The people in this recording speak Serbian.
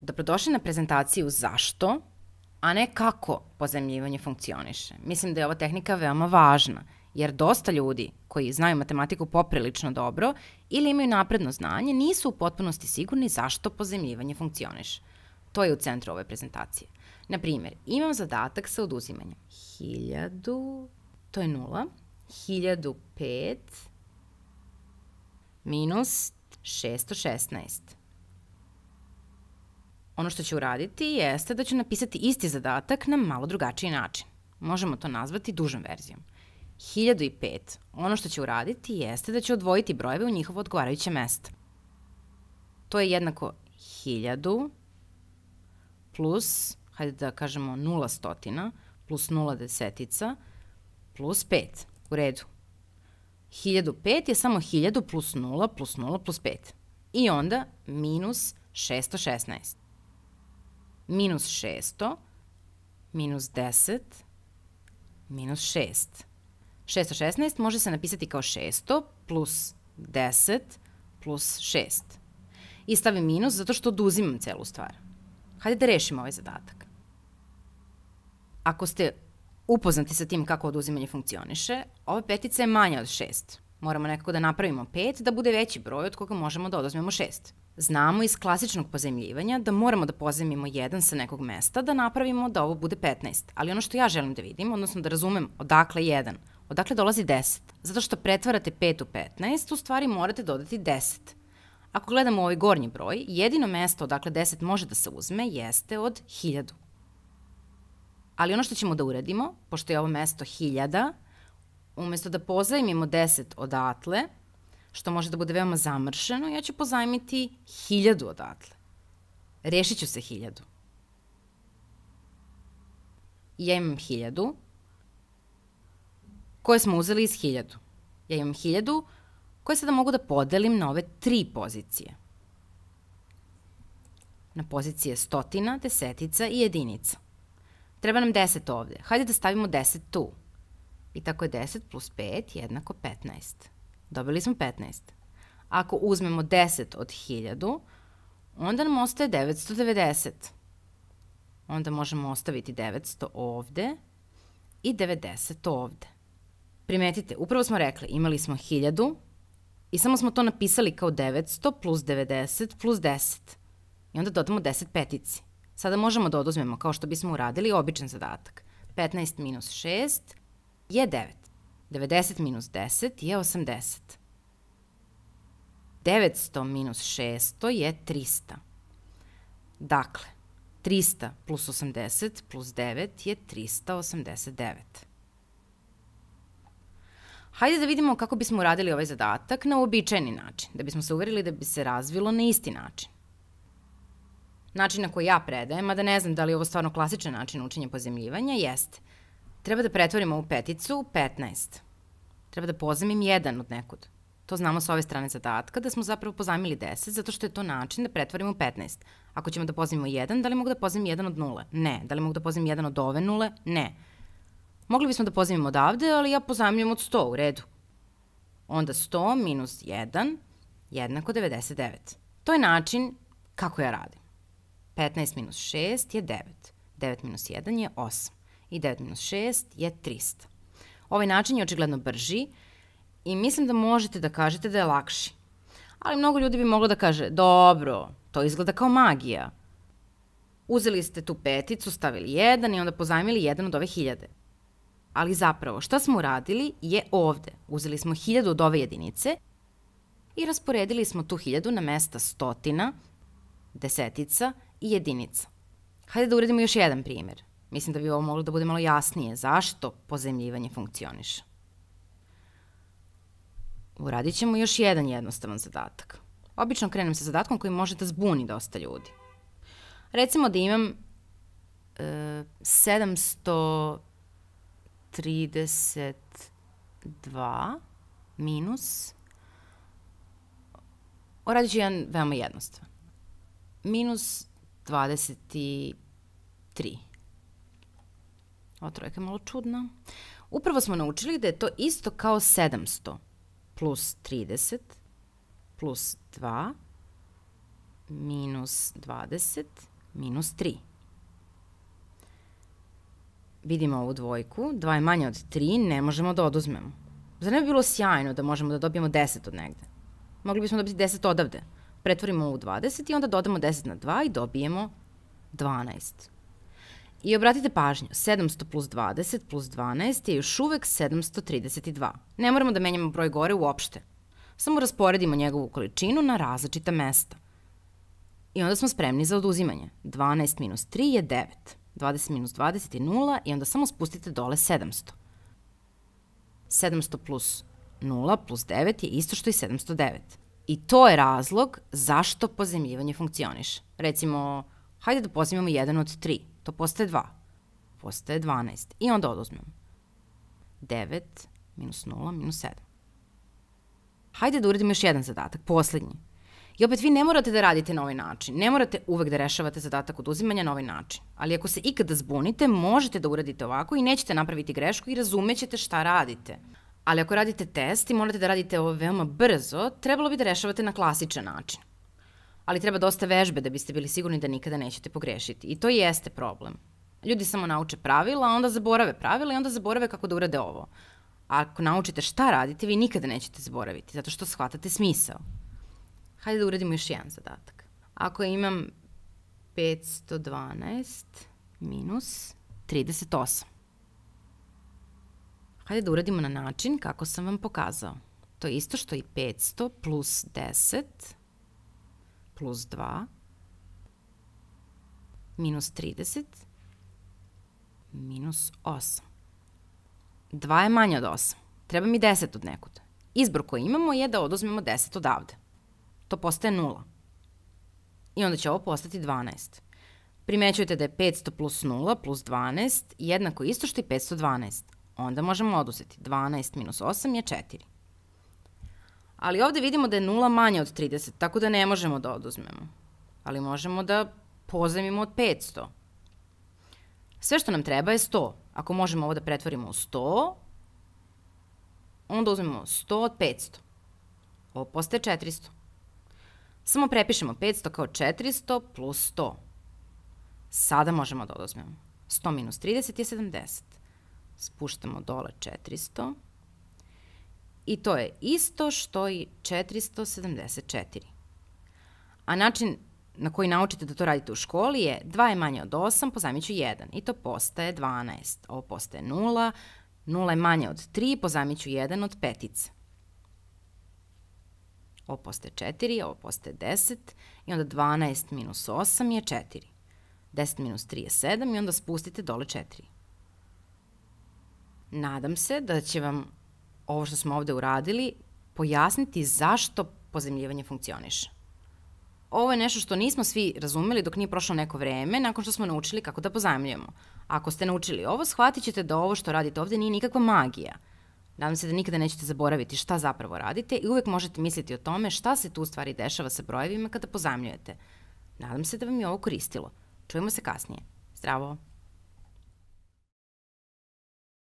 Dobrodošli na prezentaciju zašto, a ne kako pozajmljivanje funkcioniše. Mislim da je ova tehnika veoma važna, jer dosta ljudi koji znaju matematiku poprilično dobro ili imaju napredno znanje nisu u potpunosti sigurni zašto pozajmljivanje funkcioniše. To je u centru ove prezentacije. Na primjer, imam zadatak sa oduzimanjem 1000, to je 0, 1005 minus 616. Ono što ću uraditi jeste da ću napisati isti zadatak na malo drugačiji način. Možemo to nazvati dužom verzijom. 1005. Ono što ću uraditi jeste da ću odvojiti brojeve u njihovo odgovarajuće mesto. To je jednako 1000 plus, hajde da kažemo 0 stotina, plus 0 desetica, plus 5. U redu. 1005 je samo 1000 plus 0 plus 0 plus 5. I onda minus 616. Minus 600, minus 10, minus 6. 616 može se napisati kao 600 plus 10 plus 6. I stavim minus zato što oduzimam celu stvar. Hajde da rešimo ovaj zadatak. Ako ste upoznati sa tim kako oduzimanje funkcioniše, ova petica je manja od 6. Moramo nekako da napravimo 5 da bude veći broj od koga možemo da oduzmemo 6. Znamo iz klasičnog pozajmljivanja da moramo da pozajmimo 1 sa nekog mesta da napravimo da ovo bude 15. Ali ono što ja želim da vidim, odnosno da razumem odakle 1, odakle dolazi 10. Zato što pretvarate 5 u 15, u stvari morate dodati 10. Ako gledamo ovaj gornji broj, jedino mesto odakle 10 može da se uzme jeste od 1000. Ali ono što ćemo da uradimo, pošto je ovo mesto 1000, umesto da pozajmimo 10 odatle, što može da bude veoma zamršeno, ja ću pozajmiti 1000 odatle. Rešit ću se 1000. Ja imam 1000, koje smo uzeli iz 1000. Ja imam 1000, koje sada mogu da podelim na ove 3 pozicije. Na pozicije stotina, desetica i jedinica. Treba nam 10 ovde. Hajde da stavimo 10 tu. I tako je 10 plus 5 jednako 15. Dobili smo 15. Ako uzmemo 10 od 1000, onda nam ostaje 990. Onda možemo ostaviti 900 ovde i 90 ovde. Primetite, upravo smo rekli, imali smo 1000 i samo smo to napisali kao 900 plus 90 plus 10. I onda dodamo 10 petici. Sada možemo da oduzmemo, kao što bismo uradili, običan zadatak. 15 minus 6 je 9. 90 minus 10 je 80. 900 minus 600 je 300. Dakle, 300 plus 80 plus 9 je 389. Hajde da vidimo kako bismo uradili ovaj zadatak na uobičajeni način, da bismo se uverili da bi se razvilo na isti način. Način na koji ja predajem, mada ne znam da li je ovo stvarno klasičan način učenja pozajmljivanja, jeste. Treba da pretvorimo ovu peticu u 15. Treba da pozajmim 1 od nekud. To znamo sa ove strane zadatka, da smo zapravo pozajmili 10, zato što je to način da pretvorimo u 15. Ako ćemo da pozajmimo 1, da li mogu da pozajmim 1 od 0? Ne. Da li mogu da pozajmim 1 od ove 0? Ne. Mogli bismo da pozajmimo odavde, ali ja pozajmljujem od 100, u redu. Onda 100 minus 1 jednako 99. To je način kako ja radim. 15 minus 6 je 9. 9 minus 1 je 8. I 9 minus 6 je 300. Ovaj način je očigledno brži i mislim da možete da kažete da je lakši. Ali mnogo ljudi bi moglo da kaže, dobro, to izgleda kao magija. Uzeli ste tu peticu, stavili 1 i onda pozajmili 1 od ove 1000. Ali zapravo, šta smo uradili je ovde. Uzeli smo 1000 od ove jedinice i rasporedili smo tu 1000 na mesta stotina, desetica i jedinica. Hajde da uradimo još jedan primjer. Mislim da bi ovo moglo da bude malo jasnije zašto pozajmljivanje funkcioniše. Uradit ćemo još jedan jednostavan zadatak. Obično krenem sa zadatkom koji može da zbuni dosta ljudi. Recimo da imam 732 minus, uradit ću jedan veoma jednostavan, minus 23. Ova trojka je malo čudna. Upravo smo naučili da je to isto kao 700 plus 30 plus 2 minus 20 minus 3. Vidimo ovu dvojku, 2 je manje od 3, ne možemo da oduzmemo. Zar ne bi bilo sjajno da možemo da dobijemo 10 od negde? Mogli bismo dobiti 10 odavde. Pretvorimo ovu 20 i onda dodamo 10 na 2 i dobijemo 12. I obratite pažnju, 700 plus 20 plus 12 je još uvek 732. Ne moramo da menjamo broj gore uopšte. Samo rasporedimo njegovu količinu na različita mesta. I onda smo spremni za oduzimanje. 12 minus 3 je 9. 20 minus 20 je 0 i onda samo spustite dole 700. 700 plus 0 plus 9 je isto što i 709. I to je razlog zašto pozajmljivanje funkcioniše. Recimo, hajde da pozajmimo 1 od 3. To postaje 2. Postaje 12. I onda oduzmemo. 9 minus 0 minus 7. Hajde da uradimo još jedan zadatak, poslednji. I opet vi ne morate da radite na ovaj način. Ne morate uvek da rešavate zadatak oduzimanja na ovaj način. Ali ako se ikada zbunite, možete da uradite ovako i nećete napraviti grešku i razumećete šta radite. Ali ako radite test i morate da radite ovo veoma brzo, trebalo bi da rešavate na klasičan način. Ali treba dosta vežbe da biste bili sigurni da nikada nećete pogrešiti. I to jeste problem. Ljudi samo nauče pravila, a onda zaborave pravila i onda zaborave kako da urade ovo. A ako naučite šta radite, vi nikada nećete zaboraviti, zato što shvatate smisao. Hajde da uradimo još jedan zadatak. Ako imam 512 minus 38. Hajde da uradimo na način kako sam vam pokazao. To je isto što i 500 plus 10 plus 2 minus 30 minus 8. 2 je manje od 8. Treba mi 10 od nekuda. Izbor koji imamo je da oduzmemo 10 odavde. To postaje 0. I onda će ovo postati 12. Primećujete da je 500 plus 0 plus 12 jednako isto što i 512. Onda možemo oduzeti. 12 minus 8 je 4. Ali ovde vidimo da je 0 manje od 30, tako da ne možemo da oduzmemo. Ali možemo da pozajmimo od 500. Sve što nam treba je 100. Ako možemo ovo da pretvorimo u 100, onda uzmemo 100 od 500. Ovo postaje 400. Samo prepišemo 500 kao 400 plus 100. Sada možemo da oduzmemo. 100 minus 30 je 70. Spuštamo dole 400. I to je isto što i 474. A način na koji naučite da to radite u školi je 2 je manje od 8, pozajmit ću 1. I to postaje 12. Ovo postaje 0. 0 je manje od 3, pozajmit ću 1 od petice. Ovo postaje 4, ovo postaje 10 i onda 12 minus 8 je 4. 10 minus 3 je 7 i onda spustite dole 4. Nadam se da će vam ovo što smo ovde uradili pojasniti zašto pozajmljivanje funkcioniše. Ovo je nešto što nismo svi razumeli dok nije prošlo neko vreme nakon što smo naučili kako da pozajmljujemo. Ako ste naučili ovo, shvatit ćete da ovo što radite ovde nije nikakva magija. Nadam se da nikada nećete zaboraviti šta zapravo radite i uvek možete misliti o tome šta se tu u stvari dešava sa brojevima kada pozajmljujete. Nadam se da vam je ovo koristilo. Čujemo se kasnije. Zdravo!